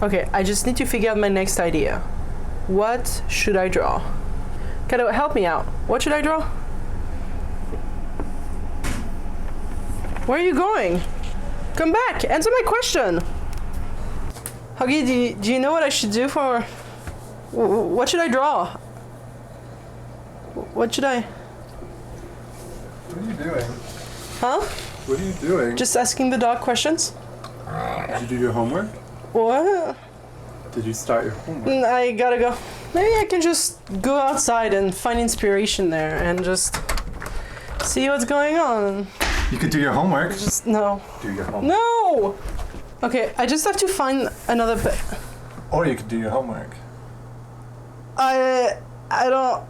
Okay, I just need to figure out my next idea. What should I draw? Kato, help me out. What should I draw? Where are you going? Come back! Answer my question! Huggy, do you know what I should do for... What should I draw? What should I... What are you doing? Huh? What are you doing? Just asking the dog questions. Did you do your homework? What? Did you start your homework? I gotta go. Maybe I can just go outside and find inspiration there and just see what's going on. You could do your homework. Just, no. Do your homework. No! Okay, I just have to find another Or you could do your homework. I don't.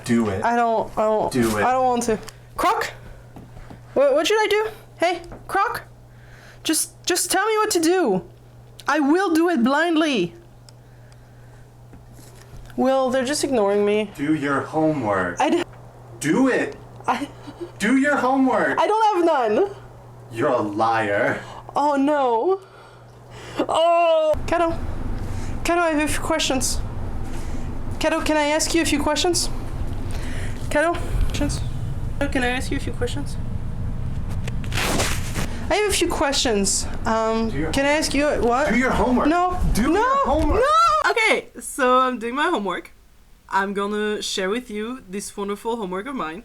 Do it. I don't. Do it. I don't want to. Croc? What should I do? Hey, Croc? Just tell me what to do. I will do it blindly. Will, they're just ignoring me. Do your homework. Do it. Do your homework. I don't have none. You're a liar. Oh no. Oh. Kato, I have a few questions. Kato, can I ask you a few questions? Kato, can I ask you a few questions? I have a few questions. Can I ask you what? Do your homework. No. Do your homework. No. Okay, so I'm doing my homework. I'm gonna share with you this wonderful homework of mine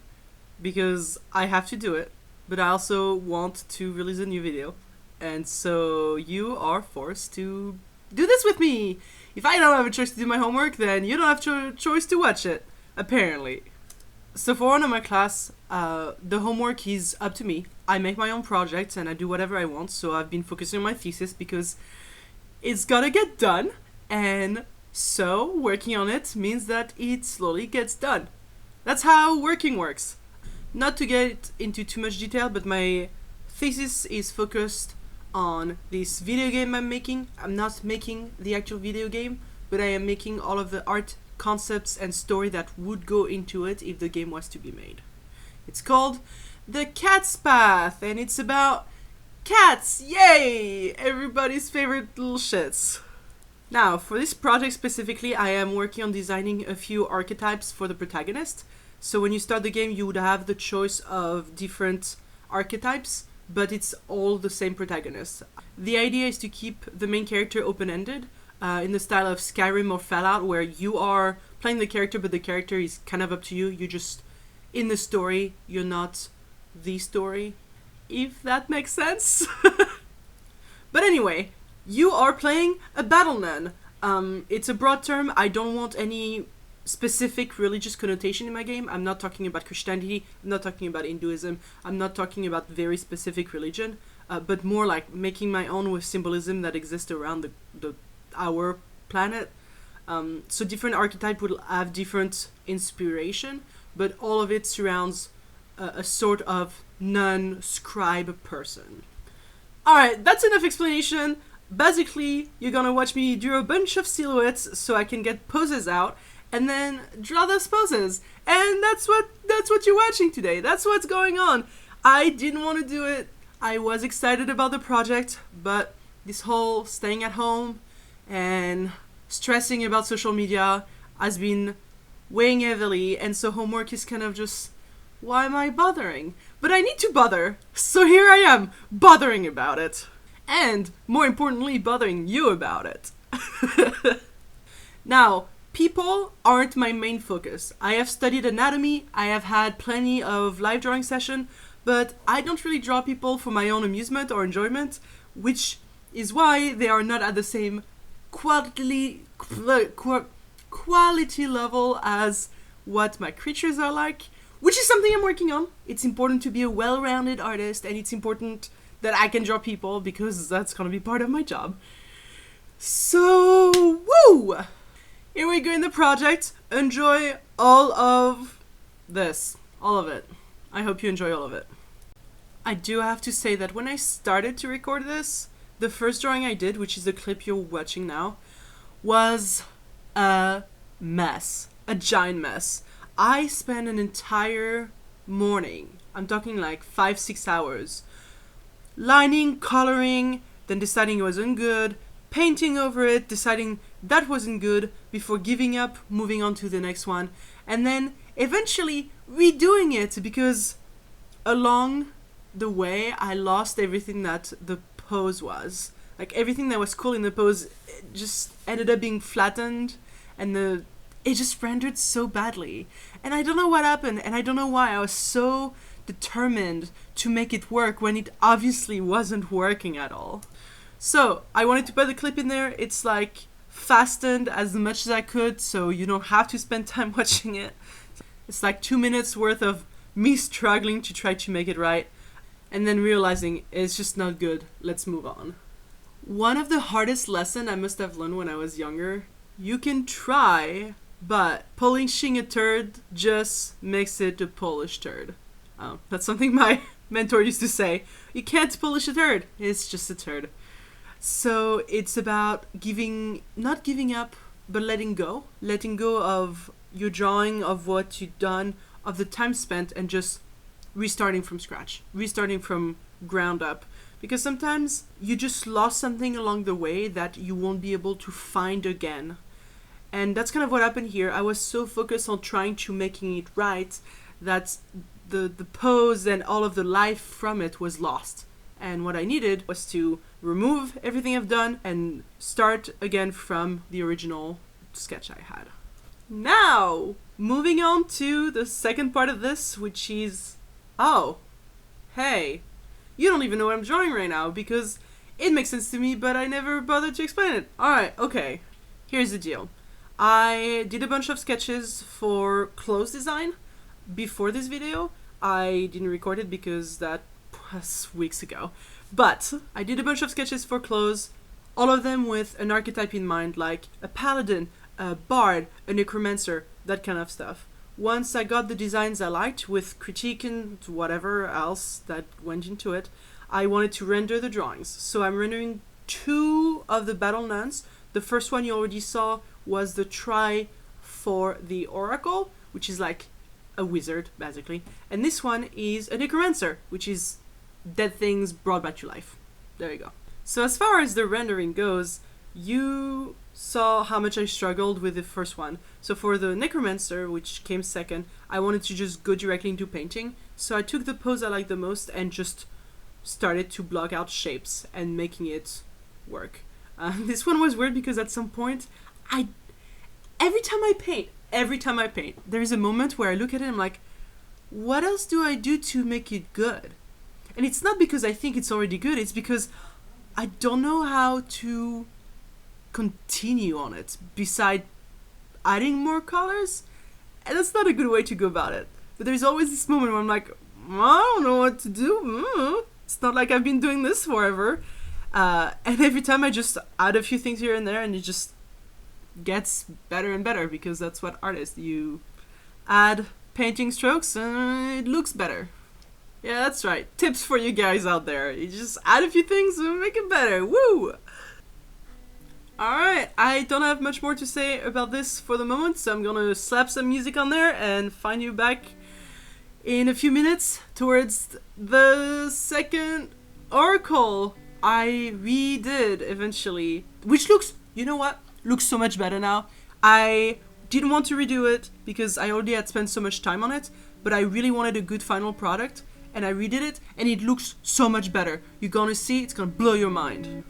because I have to do it, but I also want to release a new video. And so you are forced to do this with me. If I don't have a choice to do my homework, then you don't have a choice to watch it, apparently. So for one of my class, the homework is up to me. I make my own projects and I do whatever I want, so I've been focusing on my thesis because it's gotta get done, and so working on it means that it slowly gets done. That's how working works. Not to get into too much detail, but my thesis is focused on this video game I'm making. I'm not making the actual video game, but I am making all of the art concepts and story that would go into it if the game was to be made. It's called The Cat's Path, and it's about cats! Yay! Everybody's favorite little shits. Now, for this project specifically, I am working on designing a few archetypes for the protagonist. So when you start the game, you would have the choice of different archetypes, but it's all the same protagonist. The idea is to keep the main character open-ended, in the style of Skyrim or Fallout, where you are playing the character, but the character is kind of up to you. You're just in the story, you're not the story, if that makes sense. But anyway, you are playing a battle nun. It's a broad term. I don't want any specific religious connotation in my game. I'm not talking about Christianity, I'm not talking about Hinduism, I'm not talking about very specific religion, but more like making my own with symbolism that exists around our planet. So different archetype will have different inspiration, but all of it surrounds a sort of nun scribe person. Alright, that's enough explanation. Basically, you're gonna watch me do a bunch of silhouettes so I can get poses out, and then draw those poses. And that's what you're watching today. That's what's going on. I didn't want to do it. I was excited about the project, but this whole staying at home and stressing about social media has been weighing heavily, and so homework is kind of just, why am I bothering? But I need to bother, so here I am, bothering about it. And, more importantly, bothering you about it. Now, people aren't my main focus. I have studied anatomy, I have had plenty of live drawing sessions, but I don't really draw people for my own amusement or enjoyment, which is why they are not at the same quality level as what my creatures are like, which is something I'm working on. It's important to be a well-rounded artist, and it's important that I can draw people because that's gonna be part of my job. So, woo! Here we go in the project. Enjoy all of this. All of it. I hope you enjoy all of it. I do have to say that when I started to record this, the first drawing I did, which is the clip you're watching now, was a mess. A giant mess. I spent an entire morning, I'm talking like 5-6 hours, lining, coloring, then deciding it wasn't good, painting over it, deciding that wasn't good, before giving up, moving on to the next one, and then eventually redoing it, because along the way I lost everything that the pose was. Like everything that was cool in the pose just ended up being flattened, and it just rendered so badly. And I don't know what happened, and I don't know why I was so determined to make it work when it obviously wasn't working at all. So I wanted to put the clip in there. It's like fastened as much as I could, so you don't have to spend time watching it. It's like 2 minutes worth of me struggling to try to make it right, and then realizing it's just not good. Let's move on. One of the hardest lessons I must have learned when I was younger: you can try, but polishing a turd just makes it a Polish turd. That's something my mentor used to say. You can't polish a turd, it's just a turd. So it's about not giving up, but letting go of your drawing, of what you've done, of the time spent, and just restarting from scratch, restarting from ground up. Because sometimes you just lost something along the way that you won't be able to find again. And that's kind of what happened here. I was so focused on trying to making it right that the pose and all of the life from it was lost. And what I needed was to remove everything I've done and start again from the original sketch I had. Now, moving on to the second part of this, which is, oh, hey, you don't even know what I'm drawing right now, because it makes sense to me, but I never bothered to explain it. Alright, okay. Here's the deal. I did a bunch of sketches for clothes design before this video. I didn't record it because that was weeks ago. But I did a bunch of sketches for clothes, all of them with an archetype in mind, like a paladin, a bard, a necromancer, that kind of stuff. Once I got the designs I liked, with critique and whatever else that went into it, I wanted to render the drawings. So I'm rendering 2 of the battle nuns. The first one you already saw was the try for the oracle, which is like a wizard, basically. And this one is a necromancer, which is dead things brought back to life. There you go. So as far as the rendering goes, you saw how much I struggled with the first one. So for the necromancer, which came second, I wanted to just go directly into painting. So I took the pose I liked the most and just started to block out shapes and making it work. This one was weird because at some point, every time I paint, there's a moment where I look at it and I'm like, what else do I do to make it good? And it's not because I think it's already good, it's because I don't know how to continue on it beside adding more colors, and that's not a good way to go about it. But there's always this moment where I'm like, I don't know what to do. It's not like I've been doing this forever. And every time I just add a few things here and there, and it just gets better and better, because that's what art is. You add painting strokes and it looks better. Yeah, that's right. Tips for you guys out there. You just add a few things and make it better. Woo! Alright, I don't have much more to say about this for the moment, so I'm gonna slap some music on there and find you back in a few minutes towards the second oracle I redid eventually. Which looks, you know what? Looks so much better now. I didn't want to redo it because I already had spent so much time on it, but I really wanted a good final product, and I redid it, and it looks so much better. You're gonna see, it's gonna blow your mind.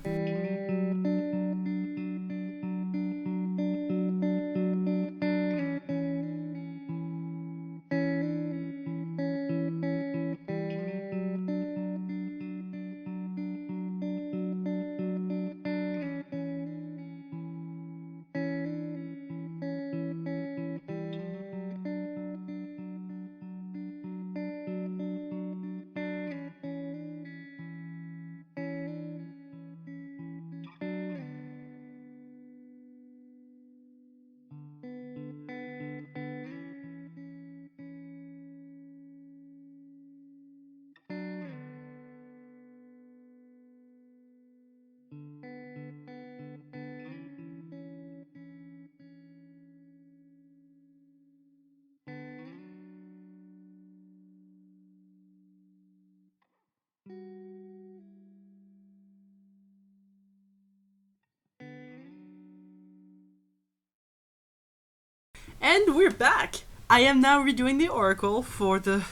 And we're back! I am now redoing the oracle for the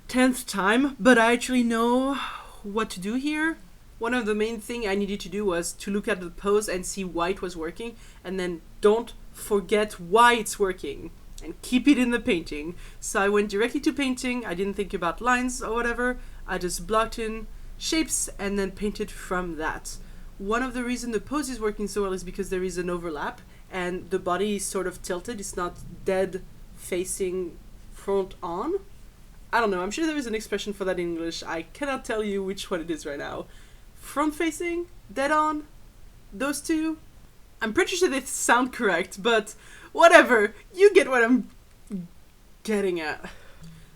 10th time, but I actually know what to do here. One of the main thing I needed to do was to look at the pose and see why it was working, and then don't forget why it's working, and keep it in the painting. So I went directly to painting, I didn't think about lines or whatever, I just blocked in shapes and then painted from that. One of the reasons the pose is working so well is because there is an overlap, and the body is sort of tilted, it's not dead facing front on. I don't know, I'm sure there is an expression for that in English, I cannot tell you which one it is right now. Front facing? Dead on? Those two? I'm pretty sure they sound correct, but whatever, you get what I'm getting at.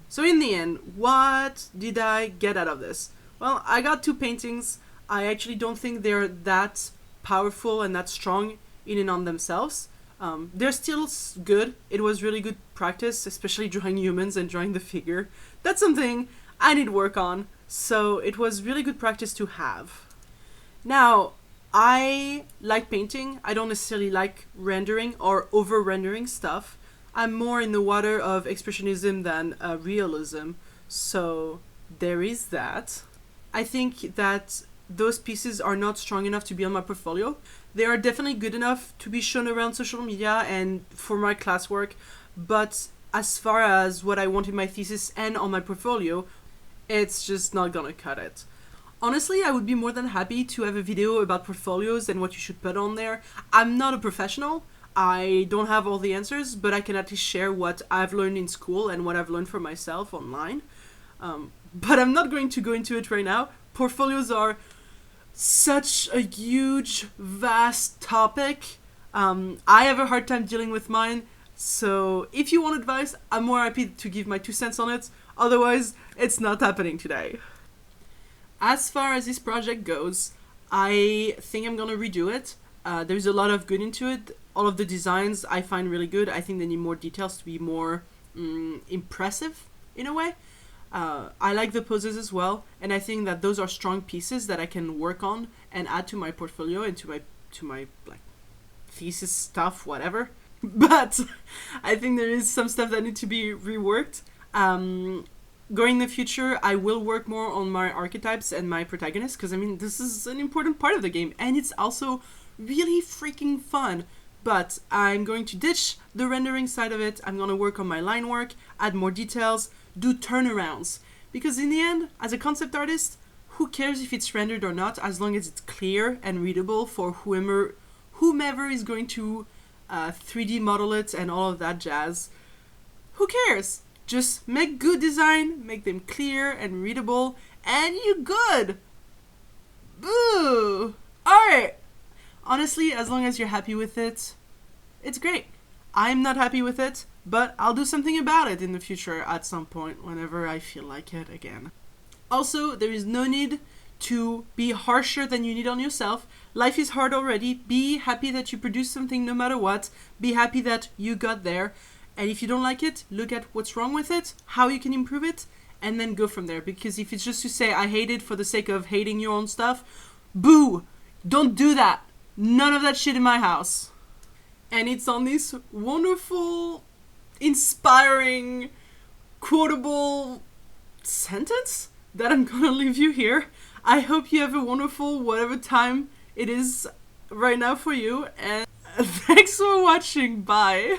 So in the end, what did I get out of this? Well, I got 2 paintings. I actually don't think they're that powerful and that strong in and on themselves. They're still good. It was really good practice, especially drawing humans and drawing the figure. That's something I need work on, so it was really good practice to have. Now, I like painting. I don't necessarily like rendering or over-rendering stuff. I'm more in the water of expressionism than realism, so there is that. I think that those pieces are not strong enough to be on my portfolio. They are definitely good enough to be shown around social media and for my classwork, but as far as what I want in my thesis and on my portfolio, it's just not gonna cut it. Honestly, I would be more than happy to have a video about portfolios and what you should put on there. I'm not a professional, I don't have all the answers, but I can at least share what I've learned in school and what I've learned for myself online. But I'm not going to go into it right now. Portfolios are such a huge, vast topic. I have a hard time dealing with mine, so if you want advice, I'm more happy to give my 2 cents on it. Otherwise, it's not happening today. As far as this project goes, I think I'm gonna redo it. There's a lot of good into it. All of the designs I find really good. I think they need more details to be more impressive in a way. I like the poses as well, and I think that those are strong pieces that I can work on and add to my portfolio and to my like thesis stuff, whatever. But I think there is some stuff that need to be reworked. Going in the future, I will work more on my archetypes and my protagonists, because I mean this is an important part of the game, and it's also really freaking fun. But I'm going to ditch the rendering side of it. I'm gonna work on my line work, add more details, do turnarounds, because in the end, as a concept artist, who cares if it's rendered or not, as long as it's clear and readable for whomever is going to 3D model it and all of that jazz. Who cares? Just make good design, make them clear and readable, and you're good. Boo! Alright! Honestly, as long as you're happy with it, it's great. I'm not happy with it, but I'll do something about it in the future at some point, whenever I feel like it again. Also, there is no need to be harsher than you need on yourself. Life is hard already. Be happy that you produce something no matter what. Be happy that you got there. And if you don't like it, look at what's wrong with it, how you can improve it, and then go from there. Because if it's just to say, I hate it for the sake of hating your own stuff, boo! Don't do that! None of that shit in my house. And it's on this wonderful, inspiring, quotable sentence that I'm gonna leave you here. I hope you have a wonderful whatever time it is right now for you, and thanks for watching. Bye.